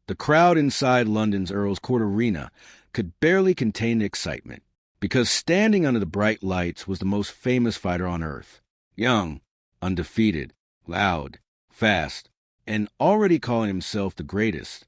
The crowd inside London's Earl's Court Arena could barely contain the excitement, because standing under the bright lights was the most famous fighter on earth. Young, undefeated, loud, fast, and already calling himself the greatest.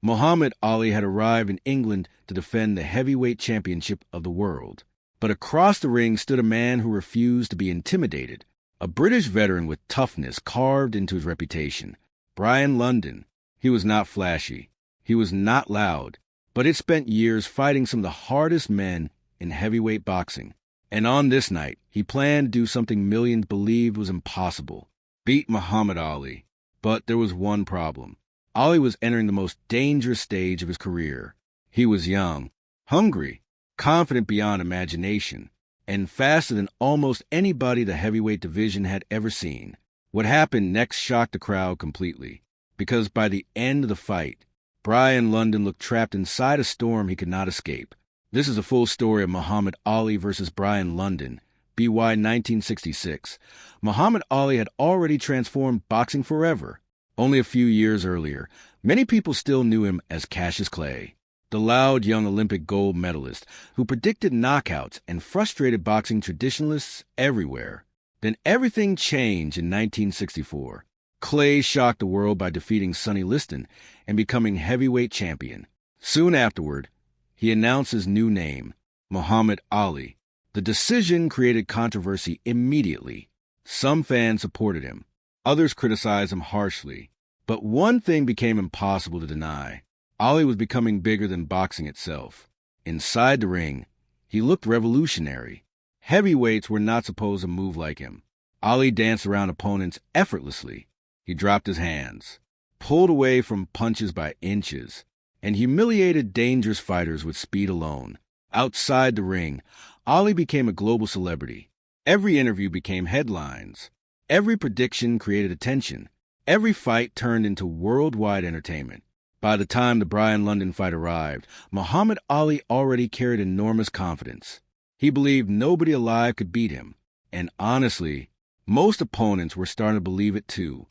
Muhammad Ali had arrived in England to defend the heavyweight championship of the world. But across the ring stood a man who refused to be intimidated, a British veteran with toughness carved into his reputation, Brian London. He was not flashy. He was not loud, but had spent years fighting some of the hardest men in heavyweight boxing. And on this night, he planned to do something millions believed was impossible: beat Muhammad Ali. But there was one problem. Ali was entering the most dangerous stage of his career. He was young, hungry, confident beyond imagination, and faster than almost anybody the heavyweight division had ever seen. What happened next shocked the crowd completely, because by the end of the fight, Brian London looked trapped inside a storm he could not escape. This is a full story of Muhammad Ali versus Brian London, BY 1966. Muhammad Ali had already transformed boxing forever. Only a few years earlier, many people still knew him as Cassius Clay, the loud young Olympic gold medalist who predicted knockouts and frustrated boxing traditionalists everywhere. Then everything changed in 1964. Clay shocked the world by defeating Sonny Liston and becoming heavyweight champion. Soon afterward, he announced his new name, Muhammad Ali. The decision created controversy immediately. Some fans supported him. Others criticized him harshly. But one thing became impossible to deny. Ali was becoming bigger than boxing itself. Inside the ring, he looked revolutionary. Heavyweights were not supposed to move like him. Ali danced around opponents effortlessly. He dropped his hands, pulled away from punches by inches, and humiliated dangerous fighters with speed alone. Outside the ring, Ali became a global celebrity. Every interview became headlines. Every prediction created attention. Every fight turned into worldwide entertainment. By the time the Brian London fight arrived, Muhammad Ali already carried enormous confidence. He believed nobody alive could beat him. And honestly, most opponents were starting to believe it too.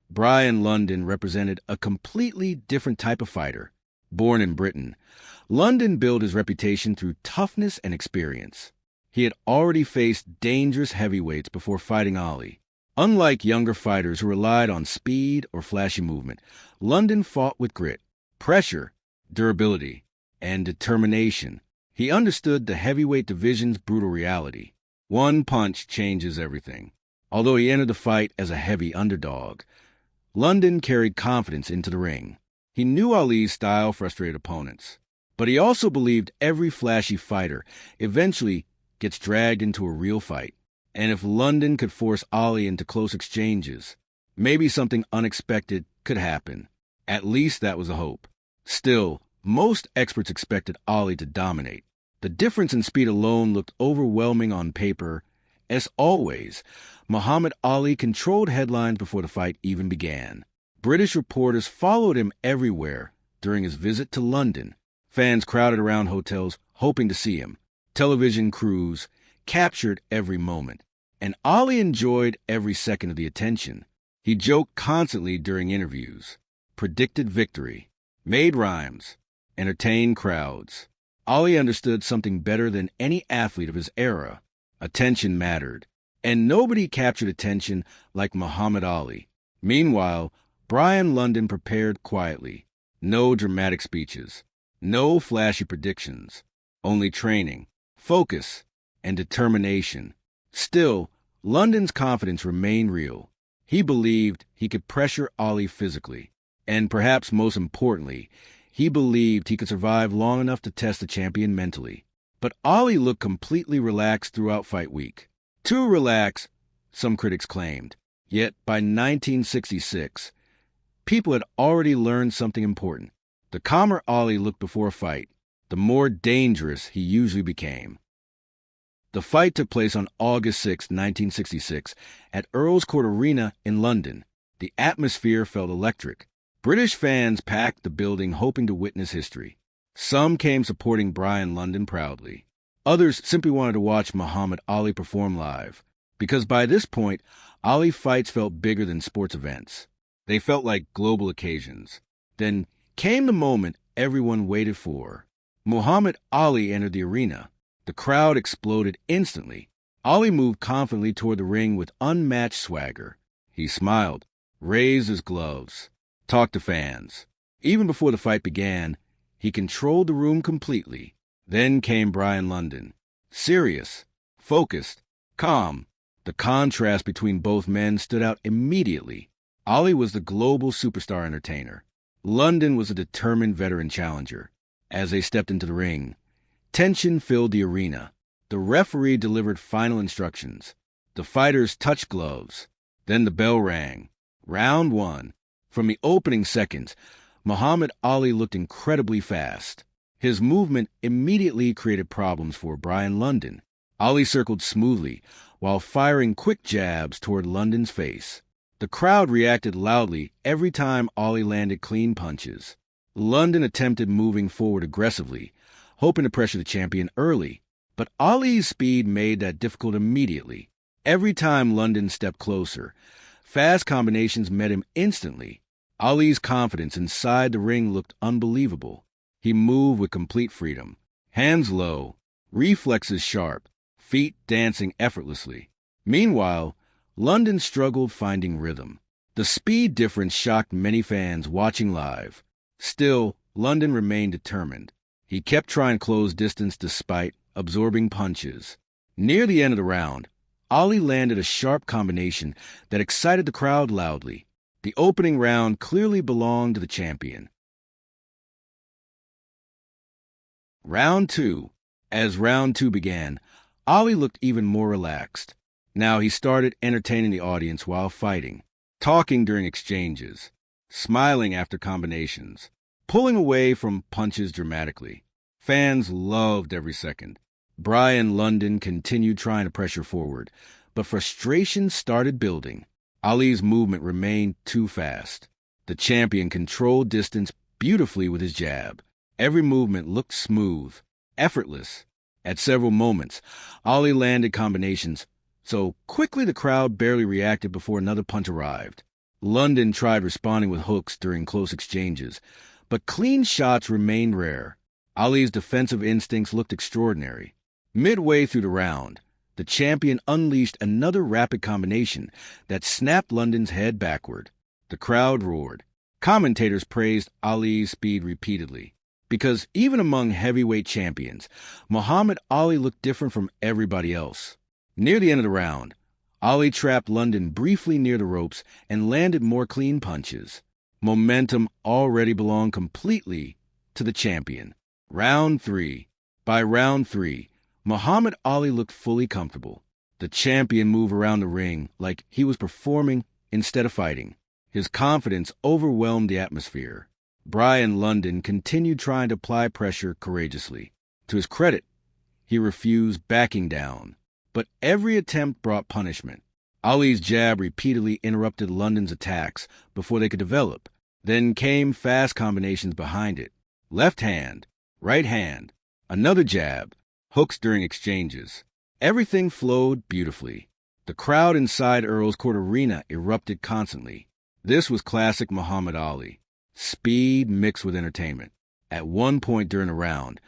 Brian London represented a completely different type of fighter. Born in Britain, London built his reputation through toughness and experience. He had already faced dangerous heavyweights before fighting Ali. Unlike younger fighters who relied on speed or flashy movement, London fought with grit, pressure, durability, and determination. He understood the heavyweight division's brutal reality. One punch changes everything. Although he entered the fight as a heavy underdog, London carried confidence into the ring. He knew Ali's style frustrated opponents, but he also believed every flashy fighter eventually gets dragged into a real fight. And if London could force Ali into close exchanges, maybe something unexpected could happen. At least that was the hope. Still, most experts expected Ali to dominate. The difference in speed alone looked overwhelming on paper. As always, Muhammad Ali controlled headlines before the fight even began. British reporters followed him everywhere during his visit to London. Fans crowded around hotels hoping to see him. Television crews captured every moment, and Ali enjoyed every second of the attention. He joked constantly during interviews, predicted victory, made rhymes, entertained crowds. Ali understood something better than any athlete of his era. Attention mattered, and nobody captured attention like Muhammad Ali. Meanwhile, Brian London prepared quietly. No dramatic speeches, no flashy predictions, only training, focus, and determination. Still, London's confidence remained real. He believed he could pressure Ali physically, and perhaps most importantly, he believed he could survive long enough to test the champion mentally. But Ali looked completely relaxed throughout fight week. Too relaxed, some critics claimed. Yet by 1966, people had already learned something important. The calmer Ali looked before a fight, the more dangerous he usually became. The fight took place on August 6, 1966, at Earl's Court Arena in London. The atmosphere felt electric. British fans packed the building hoping to witness history. Some came supporting Brian London proudly. Others simply wanted to watch Muhammad Ali perform live, because by this point, Ali fights felt bigger than sports events. They felt like global occasions. Then Came the moment everyone waited for. Muhammad Ali entered the arena. The crowd exploded instantly. Ali moved confidently toward the ring with unmatched swagger. He smiled, raised his gloves, talked to fans. Even before the fight began, he controlled the room completely. Then came Brian London. Serious, focused, calm. The contrast between both men stood out immediately. Ali was the global superstar entertainer. London was a determined veteran challenger. As they stepped into the ring, tension filled the arena. The referee delivered final instructions. The fighters touched gloves. Then the bell rang. Round 1. From the opening seconds, Muhammad Ali looked incredibly fast. His movement immediately created problems for Brian London. Ali circled smoothly while firing quick jabs toward London's face. The crowd reacted loudly every time Ali landed clean punches. London attempted moving forward aggressively, hoping to pressure the champion early, but Ali's speed made that difficult immediately. Every time London stepped closer, fast combinations met him instantly. Ali's confidence inside the ring looked unbelievable. He moved with complete freedom, hands low, reflexes sharp, feet dancing effortlessly. Meanwhile, London struggled finding rhythm. The speed difference shocked many fans watching live. Still, London remained determined. He kept trying to close distance despite absorbing punches. Near the end of the round, Ali landed a sharp combination that excited the crowd loudly. The opening round clearly belonged to the champion. Round 2. As round 2 began, Ali looked even more relaxed. Now he started entertaining the audience while fighting, talking during exchanges, smiling after combinations, pulling away from punches dramatically. Fans loved every second. Brian London continued trying to pressure forward, but frustration started building. Ali's movement remained too fast. The champion controlled distance beautifully with his jab. Every movement looked smooth, effortless. At several moments, Ali landed combinations so quickly the crowd barely reacted before another punch arrived. London tried responding with hooks during close exchanges, but clean shots remained rare. Ali's defensive instincts looked extraordinary. Midway through the round, the champion unleashed another rapid combination that snapped London's head backward. The crowd roared. Commentators praised Ali's speed repeatedly. Because even among heavyweight champions, Muhammad Ali looked different from everybody else. Near the end of the round, Ali trapped London briefly near the ropes and landed more clean punches. Momentum already belonged completely to the champion. Round 3. By round 3, Muhammad Ali looked fully comfortable. The champion moved around the ring like he was performing instead of fighting. His confidence overwhelmed the atmosphere. Brian London continued trying to apply pressure courageously. To his credit, he refused backing down. But every attempt brought punishment. Ali's jab repeatedly interrupted London's attacks before they could develop. Then came fast combinations behind it. Left hand, right hand, another jab, hooks during exchanges. Everything flowed beautifully. The crowd inside Earl's court arena erupted constantly. This was classic Muhammad Ali. Speed mixed with entertainment. At one point during the round,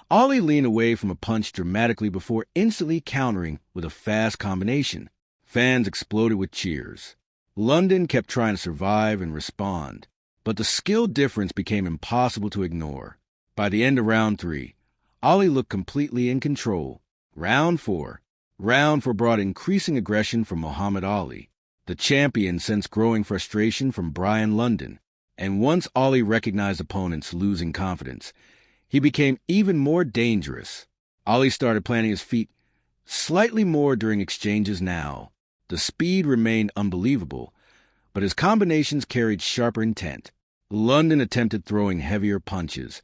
Ali leaned away from a punch dramatically before instantly countering with a fast combination. Fans exploded with cheers. London kept trying to survive and respond, but the skill difference became impossible to ignore. By the end of round 3, Ali looked completely in control. Round 4. Round 4 brought increasing aggression from Muhammad Ali. The champion sensed growing frustration from Brian London, and once Ali recognized opponents losing confidence, he became even more dangerous. Ali started planting his feet slightly more during exchanges now. The speed remained unbelievable, but his combinations carried sharper intent. London attempted throwing heavier punches,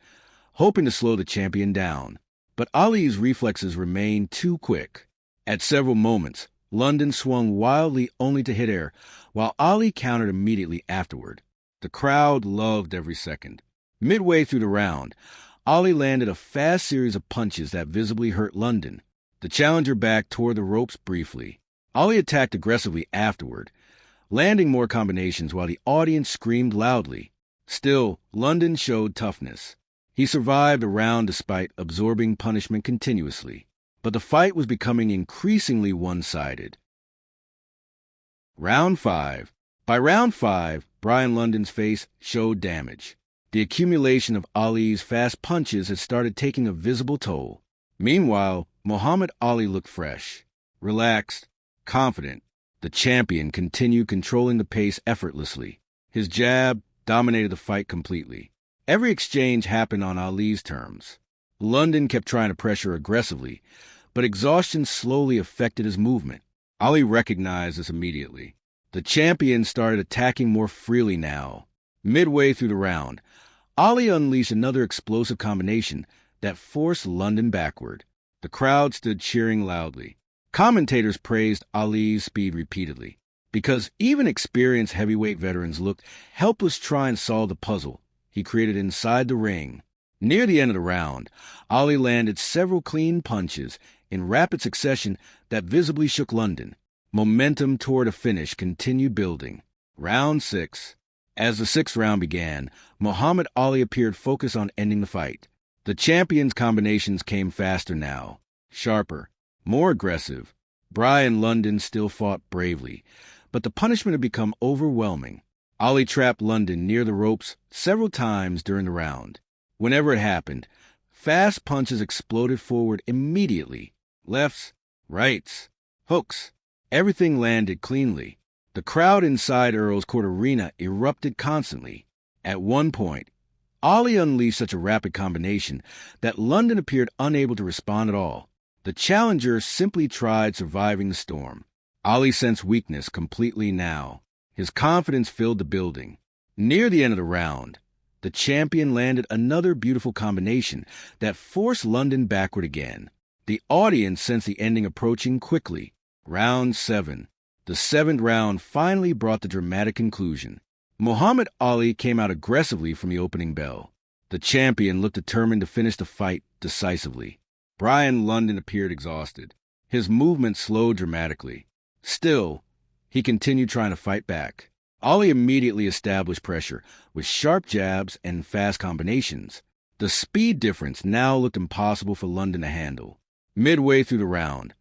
hoping to slow the champion down, but Ali's reflexes remained too quick. At several moments, London swung wildly only to hit air, while Ali countered immediately afterward. The crowd loved every second. Midway through the round, Ali landed a fast series of punches that visibly hurt London. The challenger backed toward the ropes briefly. Ali attacked aggressively afterward, landing more combinations while the audience screamed loudly. Still, London showed toughness. He survived a round despite absorbing punishment continuously. But the fight was becoming increasingly one-sided. Round 5. By round 5, Brian London's face showed damage. The accumulation of Ali's fast punches had started taking a visible toll. Meanwhile, Muhammad Ali looked fresh, relaxed, confident. The champion continued controlling the pace effortlessly. His jab dominated the fight completely. Every exchange happened on Ali's terms. London kept trying to pressure aggressively, but exhaustion slowly affected his movement. Ali recognized this immediately. The champion started attacking more freely now. Midway through the round, Ali unleashed another explosive combination that forced London backward. The crowd stood cheering loudly. Commentators praised Ali's speed repeatedly, because even experienced heavyweight veterans looked helpless trying to solve the puzzle he created inside the ring. Near the end of the round, Ali landed several clean punches in rapid succession that visibly shook London. Momentum toward a finish continued building. Round 6. As the 6th round began, Muhammad Ali appeared focused on ending the fight. The champion's combinations came faster now, sharper, more aggressive. Brian London still fought bravely, but the punishment had become overwhelming. Ali trapped London near the ropes several times during the round. Whenever it happened, fast punches exploded forward immediately. Lefts, rights, hooks, everything landed cleanly. The crowd inside Earl's court arena erupted constantly. At one point, Ali unleashed such a rapid combination that London appeared unable to respond at all. The challenger simply tried surviving the storm. Ali sensed weakness completely now. His confidence filled the building. Near the end of the round, the champion landed another beautiful combination that forced London backward again. The audience sensed the ending approaching quickly. Round 7. The 7th round finally brought the dramatic conclusion. Muhammad Ali came out aggressively from the opening bell. The champion looked determined to finish the fight decisively. Brian London appeared exhausted. His movement slowed dramatically. Still, he continued trying to fight back. Ali immediately established pressure with sharp jabs and fast combinations. The speed difference now looked impossible for London to handle. Midway through the round,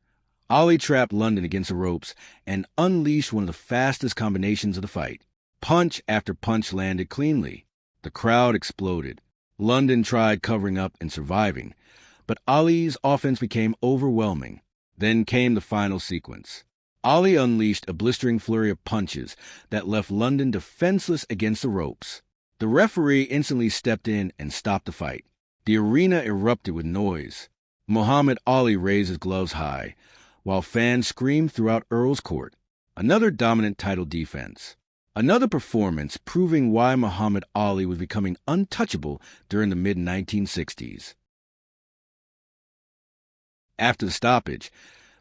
Ali trapped London against the ropes and unleashed one of the fastest combinations of the fight. Punch after punch landed cleanly. The crowd exploded. London tried covering up and surviving, but Ali's offense became overwhelming. Then came the final sequence. Ali unleashed a blistering flurry of punches that left London defenseless against the ropes. The referee instantly stepped in and stopped the fight. The arena erupted with noise. Muhammad Ali raised his gloves high, while fans screamed throughout Earl's court. Another dominant title defense. Another performance proving why Muhammad Ali was becoming untouchable during the mid-1960s. After the stoppage,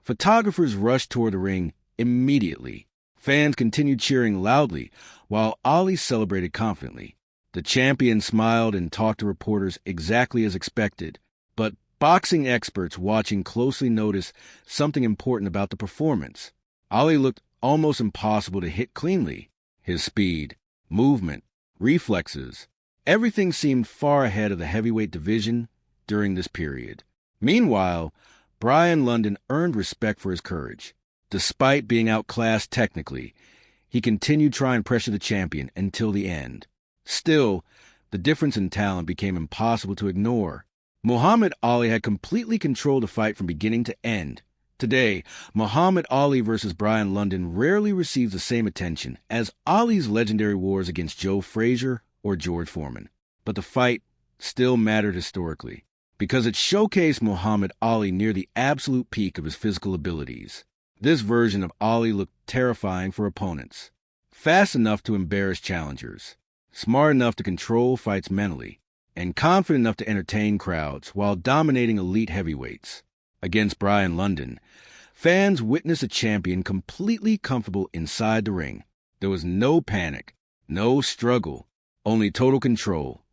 photographers rushed toward the ring immediately. Fans continued cheering loudly, while Ali celebrated confidently. The champion smiled and talked to reporters exactly as expected. But boxing experts watching closely noticed something important about the performance. Ali looked almost impossible to hit cleanly. His speed, movement, reflexes, everything seemed far ahead of the heavyweight division during this period. Meanwhile, Brian London earned respect for his courage. Despite being outclassed technically, he continued trying to pressure the champion until the end. Still, the difference in talent became impossible to ignore. Muhammad Ali had completely controlled the fight from beginning to end. Today, Muhammad Ali versus Brian London rarely receives the same attention as Ali's legendary wars against Joe Frazier or George Foreman. But the fight still mattered historically, because it showcased Muhammad Ali near the absolute peak of his physical abilities. This version of Ali looked terrifying for opponents. Fast enough to embarrass challengers, smart enough to control fights mentally, and confident enough to entertain crowds while dominating elite heavyweights. Against Brian London, fans witnessed a champion completely comfortable inside the ring. There was no panic, no struggle, only total control.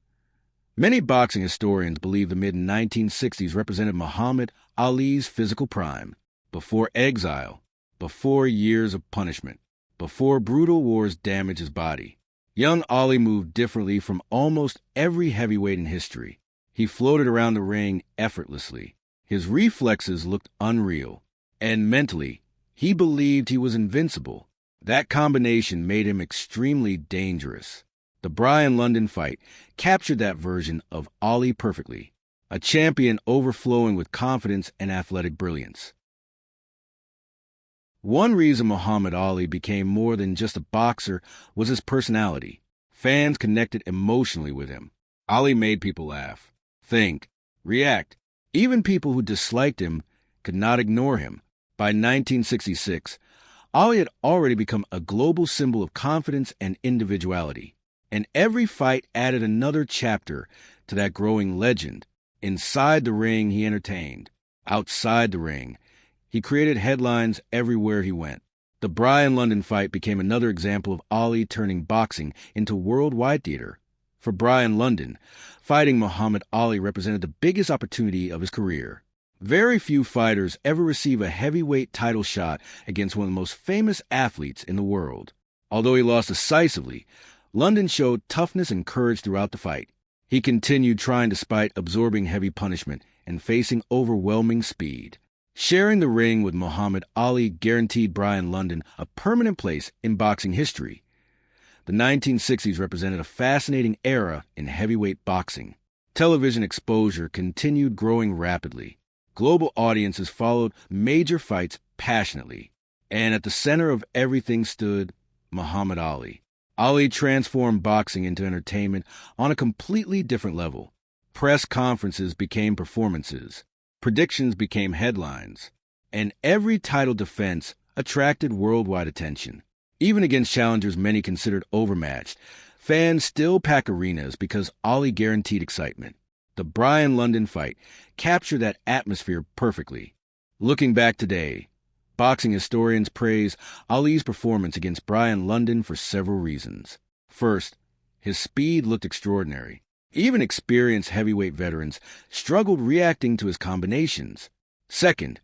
Many boxing historians believe the mid-1960s represented Muhammad Ali's physical prime, before exile, before years of punishment, before brutal wars damaged his body. Young Ali moved differently from almost every heavyweight in history. He floated around the ring effortlessly. His reflexes looked unreal. And mentally, he believed he was invincible. That combination made him extremely dangerous. The Brian London fight captured that version of Ali perfectly, a champion overflowing with confidence and athletic brilliance. One reason Muhammad Ali became more than just a boxer was his personality. Fans connected emotionally with him. Ali made people laugh, think, react. Even people who disliked him could not ignore him. By 1966, Ali had already become a global symbol of confidence and individuality. And every fight added another chapter to that growing legend. Inside the ring, he entertained. Outside the ring, he created headlines everywhere he went. The Brian London fight became another example of Ali turning boxing into worldwide theater. For Brian London, fighting Muhammad Ali represented the biggest opportunity of his career. Very few fighters ever receive a heavyweight title shot against one of the most famous athletes in the world. Although he lost decisively, London showed toughness and courage throughout the fight. He continued trying despite absorbing heavy punishment and facing overwhelming speed. Sharing the ring with Muhammad Ali guaranteed Brian London a permanent place in boxing history. The 1960s represented a fascinating era in heavyweight boxing. Television exposure continued growing rapidly. Global audiences followed major fights passionately. And at the center of everything stood Muhammad Ali. Ali transformed boxing into entertainment on a completely different level. Press conferences became performances. Predictions became headlines. And every title defense attracted worldwide attention. Even against challengers many considered overmatched, fans still packed arenas because Ali guaranteed excitement. The Brian London fight captured that atmosphere perfectly. Looking back today, boxing historians praise Ali's performance against Brian London for several reasons. First, his speed looked extraordinary. Even experienced heavyweight veterans struggled reacting to his combinations. Second,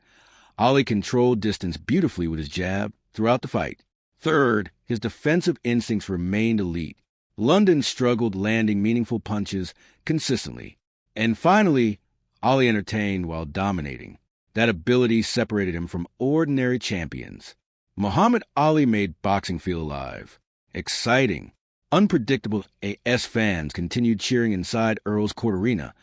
Ali controlled distance beautifully with his jab throughout the fight. Third, his defensive instincts remained elite. London struggled landing meaningful punches consistently. And finally, Ali entertained while dominating. That ability separated him from ordinary champions. Muhammad Ali made boxing feel alive, exciting, unpredictable. AS fans continued cheering inside Earl's court arena.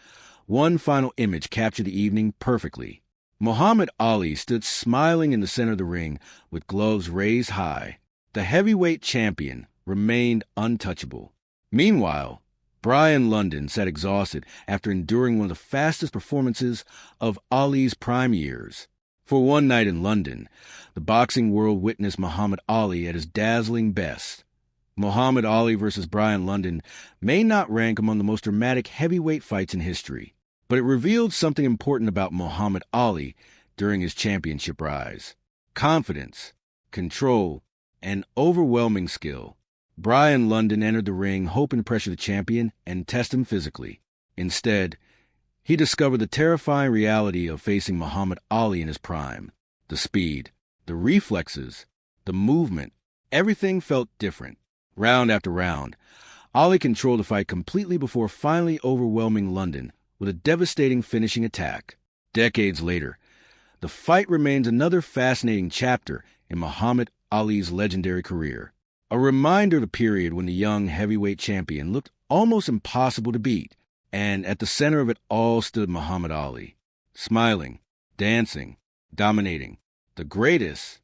One final image captured the evening perfectly. Muhammad Ali stood smiling in the center of the ring with gloves raised high. The heavyweight champion remained untouchable. Meanwhile, Brian London sat exhausted after enduring one of the fastest performances of Ali's prime years. For one night in London, the boxing world witnessed Muhammad Ali at his dazzling best. Muhammad Ali versus Brian London may not rank among the most dramatic heavyweight fights in history, but it revealed something important about Muhammad Ali during his championship rise. Confidence, control, and overwhelming skill. Brian London entered the ring hoping to pressure the champion and test him physically. Instead, he discovered the terrifying reality of facing Muhammad Ali in his prime. The speed, the reflexes, the movement, everything felt different. Round after round, Ali controlled the fight completely before finally overwhelming London with a devastating finishing attack. Decades later, the fight remains another fascinating chapter in Muhammad Ali's legendary career. A reminder of the period when the young heavyweight champion looked almost impossible to beat, and at the center of it all stood Muhammad Ali, smiling, dancing, dominating, the greatest